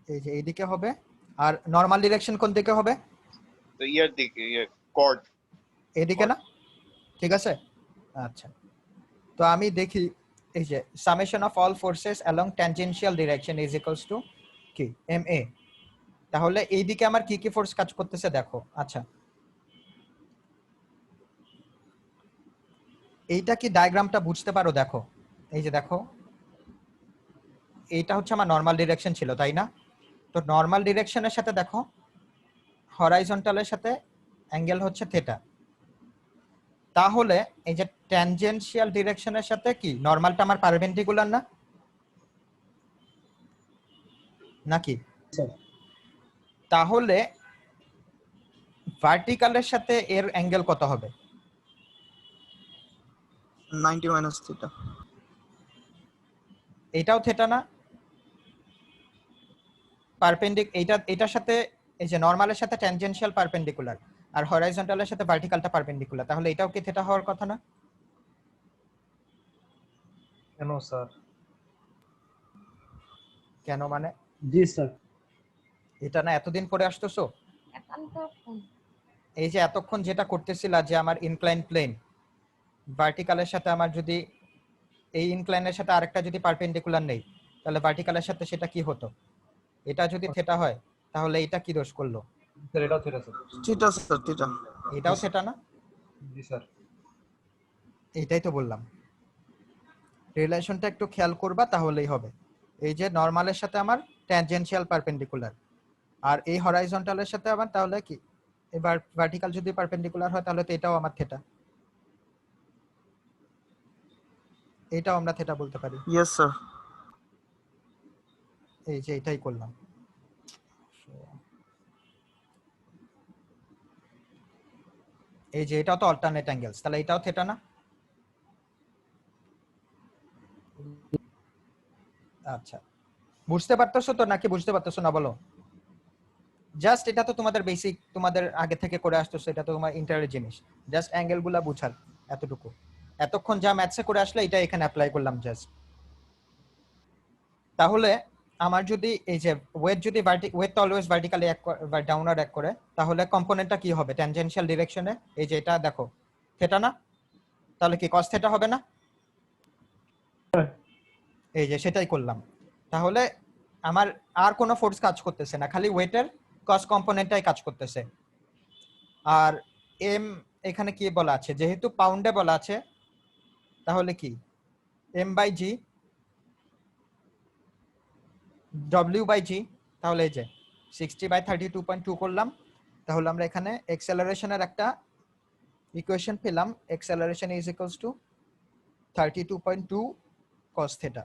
এই যে এইদিকে হবে। আর নরমাল ডিরেকশন কোন দিকে হবে? তো ইয়ার দিকে কর্ড এইদিকে না? ঠিক আছে, আচ্ছা। তো আমি দেখি এই যে summation of all forces along tangential direction is equals to কি এমএ। তাহলে এইদিকে আমার কি কি ফোর্স কাজ করতেছে দেখো। আচ্ছা এইটা কি ডায়াগ্রামটা বুঝতে পারো? দেখো এই যে দেখো এইটা হচ্ছে আমার নরমাল ডিরেকশন ছিল তাই না? তো নরমাল ডিরেকশনের সাথে দেখো হরাইজন্টালের সাথে অ্যাঙ্গেল হচ্ছে থিটা। তাহলে এই যে ট্যানজেনশিয়াল ডিরেকশনের সাথে কি নরমালটা আমার পারপেন্ডিকুলার না নাকি? তাহলে ভার্টিক্যালের সাথে এর অ্যাঙ্গেল কত হবে? 90 মাইনাস থিটা। এটাও থিটা না? এটার সাথে এই যে নরমালের সাথে ট্যানজেনশিয়াল পারপেন্ডিকুলার আর হরাইজন্টালের সাথে ভার্টিক্যালটা পারপেন্ডিকুলার, তাহলে এটাও কি থিটা হওয়ার কথা না? কেন স্যার? কেন মানে? জি স্যার। এটা না এতদিন পরে আসতেছো? এই যে এতক্ষণ যেটা করতেছিলা যে আমার ইনক্লাইন প্লেন ভার্টিক্যালের সাথে আমার যদি এই ইনক্লাইনের সাথে আরেকটা যদি পারপেন্ডিকুলার নেই তাহলে ভার্টিক্যালের সাথে সেটা কি হতো? এটা যদি থিটা হয় তাহলে এটা কি দোষ করলো? স্যার এটাও theta sir. Theta sir, theta. এটাও থিটা না? জি স্যার। এটাই তো বললাম, রিলেশনটা একটু খেয়াল করবা তাহলেই হবে। এই যে নরমালের সাথে আমার ট্যানজেনশিয়াল পারপেন্ডিকুলার আর এই হরাইজন্টালের সাথে আমার তাহলে কি এবার ভার্টিক্যাল যদি পারপেন্ডিকুলার হয় তাহলে তো এটাও আমার থিটা, এটাও আমরা থিটা বলতে পারি। Yes sir. এই যে এটাই করলাম। এই যে এটাও তো অল্টারনেট অ্যাঙ্গেলস, তাহলে এটাও থিটা না? আচ্ছা বুঝতে পারতেছো তো নাকি বুঝতে পারতেছো না বলো? জাস্ট এটা তো তোমাদের বেসিক, তোমাদের আগে থেকে করে আসতেছো, এটা তো তোমার ইন্টারের জিনিস, জাস্ট অ্যাঙ্গেল গুলা বুঝার এতটুকু। এতক্ষণ যা ম্যাথসে করে আসলে এটা এখানে অ্যাপ্লাই করলাম জাস্ট। তাহলে আমার যদি এই যে ওয়েট যদি ওয়েট তো অলওয়েজ ভার্টিক্যালি ডাউনওয়ার্ড এক করে, তাহলে কম্পোনেন্টটা কি হবে ট্যানজেনশিয়াল ডিরেকশনে? এই যে এটা দেখো থিটা না? তাহলে কি cos থিটা হবে না? এই যে সেটাই করলাম। তাহলে আমার আর কোনো ফোর্স কাজ করতেছে না, খালি ওয়েটের cos কম্পোনেন্টটাই কাজ করতেছে। আর এম এখানে কি বলা আছে? যেহেতু পাউন্ডে বলা আছে তাহলে কি m/g w/g, তাহলে এই যে 60/32.2 করলাম। তাহলে আমরা এখানে অ্যাক্সেলারেশনের একটা ইকুয়েশন পেলাম, acceleration is equals two 32.2 cos theta.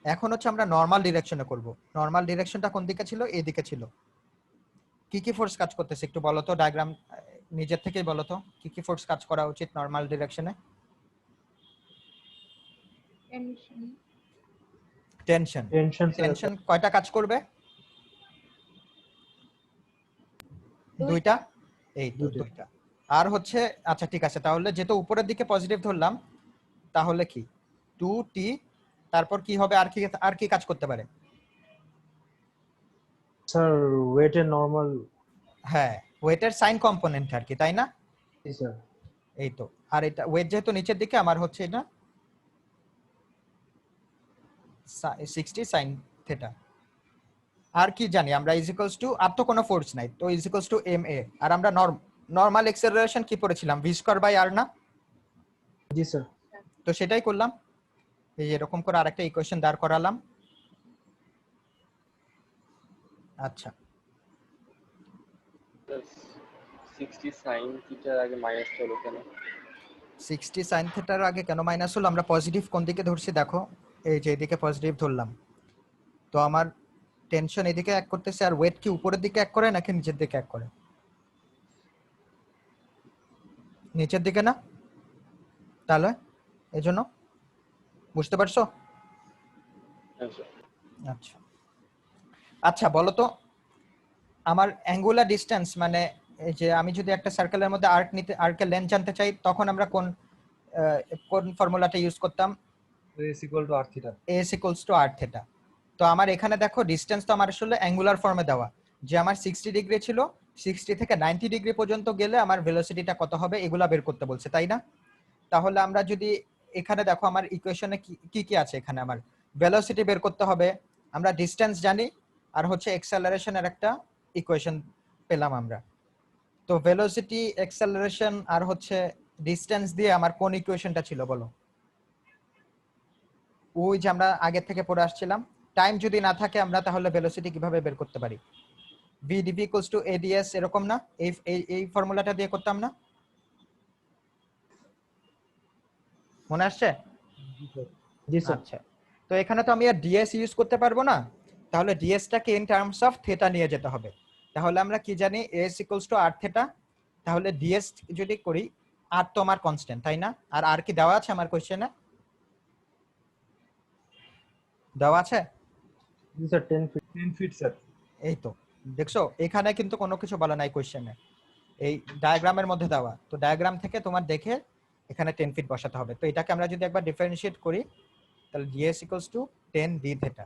এখন হচ্ছে আমরা নরমাল ডিরেকশনে করব। নরমাল ডিরেকশনটা কোন দিকে ছিল? এই দিকে ছিল। কি কি ফোর্স কাজ করতেছে একটু বলো তো, ডায়াগ্রাম নিজের থেকেই বলো তো কি কি ফোর্স কাজ করা উচিত নরমাল ডিরেকশনে? টেনশন। টেনশন কয়টা কাজ করবে? দুইটা। এই তো দুইটা। আর হচ্ছে আচ্ছা ঠিক আছে, তাহলে যেহেতু উপরের দিকে পজিটিভ ধরলাম তাহলে কি 2t, তারপর কি হবে? আর কি কাজ করতে পারে? স্যার ওয়েটের নরমাল। হ্যাঁ ওয়েটের সাইন কম্পোনেন্ট আর কি, তাই না? জি স্যার। এই তো। আর এটা ওয়েট যেহেতু নিচের দিকে আমার হচ্ছে এটা 60 sin থিটা। আর কি জানি আমরা ইজ ইকুয়ালস টু, আর তো কোনো ফোর্স নাই, তো ইজ ইকুয়ালস টু ma। আর আমরা নরমাল অ্যাক্সেলারেশন কি পড়েছিলাম? v² বাই r না? জি স্যার। তো সেটাই করলাম, এই এরকম করে আরেকটা ইকুয়েশন দাঁড় করালাম। আচ্ছা 60 সাইন থিটার আগে মাইনাস হলো কেন? 60 সাইন থিটার আগে কেন মাইনাস হলো? আমরা পজিটিভ কোন দিকে ধরছি দেখো, এই যে এদিকে পজিটিভ ধরলাম, তো আমার টেনশন এদিকে এক করতেছে, আর ওয়েট কি উপরের দিকে এক করে নাকি নিচের দিকে এক করে? নিচের দিকে না? তাহলে এজন্য বুঝতে পারছো? হ্যাঁ স্যার। আচ্ছা আচ্ছা বলো তো, আমার অ্যাঙ্গুলার ডিসটেন্স মানে এই যে আমি যদি একটা সার্কেলের মধ্যে আর্ক নিতে, আর্কের লেন্থ জানতে চাই, তখন আমরা কোন ফর্মুলাটা ইউজ করতাম? s equal to r theta. s equals to r theta। তো আমার এখানে দেখো ডিসটেন্স তো আমার আসলে অ্যাঙ্গুলার ফর্মে দেওয়া, যে আমার 60 ডিগ্রি ছিল, 60 থেকে 90 ডিগ্রি পর্যন্ত গেলে আমার ভেলোসিটিটা কত হবে এগুলা বের করতে বলছে, তাই না? তাহলে আমরা যদি এখানে দেখো আমার ইকুয়েশনে কি কি আছে, এখানে আমার ভেলোসিটি বের করতে হবে, আমরা ডিসটেন্স জানি, আর হচ্ছে অ্যাক্সেলারেশনের একটা ইকুয়েশন পেলাম আমরা। তো ভেলোসিটি, অ্যাক্সেলারেশন আর হচ্ছে ডিসটেন্স দিয়ে আমার কোন ইকুয়েশনটা ছিল বলো? ওই যে আমরা আগে থেকে পড়ে আসছিলাম, টাইম যদি না থাকে আমরা তাহলে ভেলোসিটি কিভাবে বের করতে পারি? v dv equals to ads, এরকম না? এই ফর্মুলাটা দিয়ে করতাম না? মনে আসছে? জি স্যার। আচ্ছা, তো এখানে তো আমি আর ds ইউজ করতে পারবো না, তাহলে ds টাকে ইন টার্মস অফ থিটা নিয়ে যেতে হবে। তাহলে আমরা কি জানি s equals to r theta, তাহলে ds যদি করি, r তো আমার কনস্ট্যান্ট, তাই না? আর r কি দেওয়া আছে আমার কোশ্চেনে? দেওয়া আছে? জি স্যার 10 ফিট। 10 feet sir. এই তো দেখছো, এখানে কিন্তু কোনো কিছু বলা নাই কোশ্চেনে, এই ডায়াগ্রামের মধ্যে দেওয়া, তো ডায়াগ্রাম থেকে তোমার দেখে এখানে 10 ফিট বসাতে হবে। তো এটাকে আমরা যদি একবার ডিফারেন্সিয়েট করি, তাহলে ds equals to 10 d theta,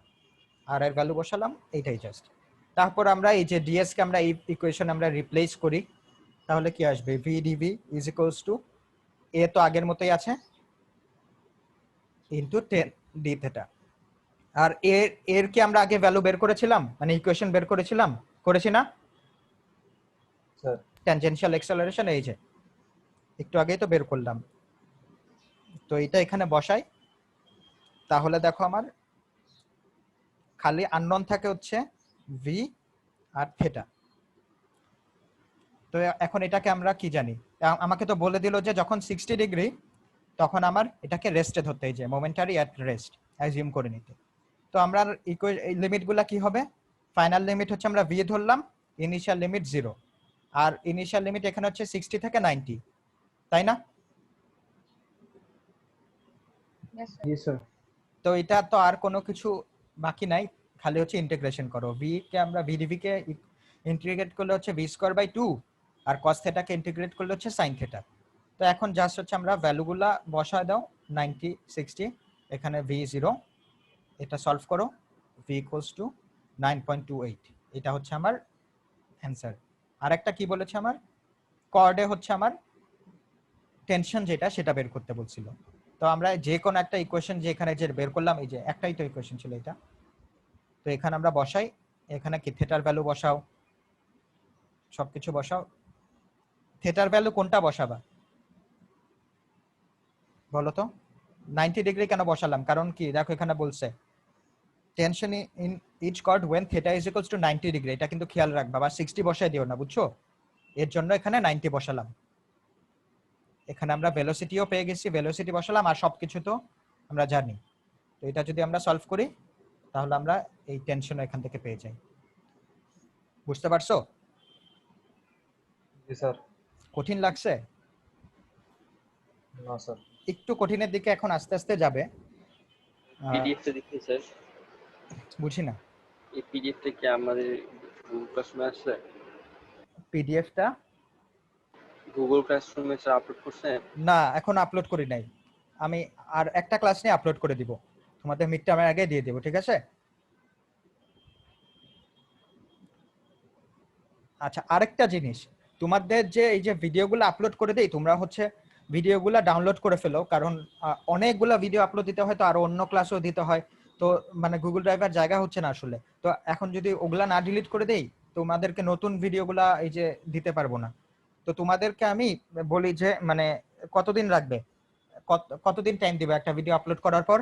আর এর ভ্যালু বসালাম, এইটাই জাস্ট। তারপর আমরা এই যে ds কে আমরা এই ইকুয়েশন আমরা রিপ্লেস করি, তাহলে কি আসবে? v dv is equals to a তো আগের মতোই আছে ইনটু 10 d theta। আর এর কি আমরা আগে ভ্যালু বের করেছিলাম, মানে ইকুয়েশন বের করেছিলাম, করেছি না? স্যার ট্যানজেনশিয়াল অ্যাক্সেলারেশন, এই যে একটু আগেই তো বের করলাম। তো এটা এখানে বসাই, তাহলে দেখো আমার খালি আননোন থাকে হচ্ছে v আর থিটা। তো এখন এটাকে আমরা কি জানি? আমাকে তো বলে দিল যে যখন 60 ডিগ্রি তখন আমার এটাকে রেস্টে ধরতে, এই যে মোমেন্টারি অ্যাট রেস্ট অ্যাজিউম করে নিতে। তো আমরা লিমিটগুলা কি হবে? ফাইনাল লিমিট হচ্ছে আমরা v ধরলাম, ইনিশিয়াল লিমিট 0, আর ইনিশিয়াল লিমিট এখানে হচ্ছে 60 থেকে 90, তাই না? জি স্যার। তো এটা তো আর কোনো কিছু বাকি নাই, খালি হচ্ছে ইন্টিগ্রেশন করো। v কে আমরা v dv কে ইন্টিগ্রেট করলে হচ্ছে v স্কয়ার বাই 2, আর cos থিটা কে ইন্টিগ্রেট করলে হচ্ছে sin থিটা। তো এখন জাস্ট হচ্ছে আমরা ভ্যালুগুলা বসায় দাও, 90 60, এখানে v 0, এটা সলভ করো, v ইকুয়ালস টু 9.28, এটা হচ্ছে আমার অ্যানসার। আর একটা কি বলেছে আমার, কর্ডে হচ্ছে আমার টেনশন যেটা সেটা বের করতে বলছিল। তো আমরা যে কোনো একটা ইকুয়েশন যে এখানে যে বের করলাম, এই যে একটাই তো ইকুয়েশন ছিল এটা, তো এখানে আমরা বসাই, এখানে কি থিটার ভ্যালু বসাও, সবকিছু বসাও। থিটার ভ্যালু কোনটা বসাবা বলো তো? 90 ডিগ্রি কেন বসালাম? কারণ কি দেখো এখানে বলছে tension in each cord when theta is equals to 90 degree, এটা কিন্তু খেয়াল রাখবা, বা 60 বসায় দিও না, বুঝছো? এর জন্য এখানে 90 বসালাম। এখানে আমরা ভেলোসিটিও পেয়ে গেছি, ভেলোসিটি বসালাম, আর সবকিছু তো আমরা জানি। তো এটা যদি আমরা সলভ করি তাহলে আমরা এই টেনশন এখান থেকে পেয়ে যাই। বুঝতে পারছো? জি স্যার। কঠিন লাগছে? না স্যার। একটু কঠিনের দিকে এখন আস্তে আস্তে যাবে। পিডিএফ টা দেখি স্যার, বুঝি না এই পিডিএফ টা কি আমাদের গুগল ক্লাসরুমে আসছে? পিডিএফটা গুগল ক্লাসরুমে স্যার আপলোড করছেন? না, এখন আপলোড করি নাই, আমি আর একটা ক্লাস নিয়ে আপলোড করে দিব, তোমাদের মিড টার্মের আগে দিয়ে দেব, ঠিক আছে? আচ্ছা আরেকটা জিনিস, তোমাদের যে এই যে ভিডিওগুলো আপলোড করে দেই, তোমরা হচ্ছে ভিডিওগুলো ডাউনলোড করে ফেলো, কারণ অনেকগুলো ভিডিও আপলোড দিতে হয়, তো আরো অন্য ক্লাসও দিতে হয়, তো মানে গুগল ড্রাইভার জায়গা হচ্ছে না আসলে। তো এখন যদি ওগুলা না ডিলিট করে দেই, তোমাদেরকে নতুন ভিডিওগুলা এই যে দিতে পারবো না। তো তোমাদেরকে আমি বলি যে মানে কতদিন রাখবে, কতদিন টাইম দিবে একটা ভিডিও আপলোড করার পর?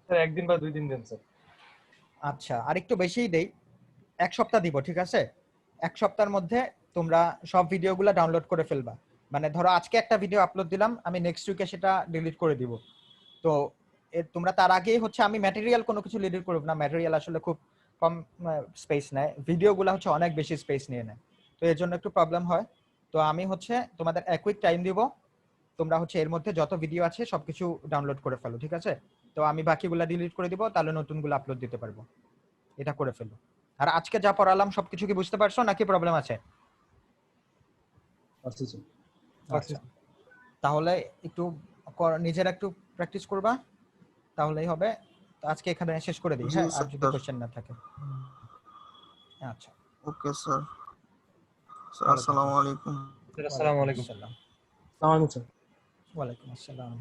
স্যার একদিন বা 2 দিন দেন স্যার। আচ্ছা, আর একটু বেশিই দেই, 1 সপ্তাহ দিব, ঠিক আছে? 1 সপ্তাহের মধ্যে তোমরা সব ভিডিওগুলো ডাউনলোড করে ফেলবা। মানে ধরো আজকে একটা ভিডিও আপলোড দিলাম, আমি নেক্সট উইকে সেটা ডিলিট করে দিব। তো তোমরা তার আগেই হচ্ছে, আমি ম্যাটেরিয়াল কোনো কিছু ডিলিট করব না, ম্যাটেরিয়াল আসলে খুব কম স্পেস নেয়, ভিডিওগুলো হচ্ছে অনেক বেশি স্পেস নিয়ে নেয়, তো এর জন্য একটু প্রবলেম হয়। তো আমি হচ্ছে তোমাদের 1 উইক টাইম দিব, তোমরা হচ্ছে এর মধ্যে যত ভিডিও আছে সবকিছু ডাউনলোড করে ফেলো, ঠিক আছে? তো আমি বাকিগুলা ডিলিট করে দিব, তাহলে নতুনগুলো আপলোড দিতে পারবো। এটা করে ফেলো। আর আজকে যা পড়ালাম সবকিছু কি বুঝতে পারছো নাকি প্রবলেম আছে? পারছি স্যার। আচ্ছা, তাহলে একটু নিজেরা একটু প্র্যাকটিস করবা, তাহলেই হবে। তো আজকে এখানে শেষ করে দিই, জি হ্যাঁ? আর স্যার। যদি কোশ্চেন না থাকে। আচ্ছা, ওকে স্যার। স্যার ভালো থাকো। আসসালামু আলাইকুম। স্যার আসসালামু আলাইকুম। আসসালাম। আসসালামু আলাইকুম স্যার। ওয়ালাইকুম আসসালাম।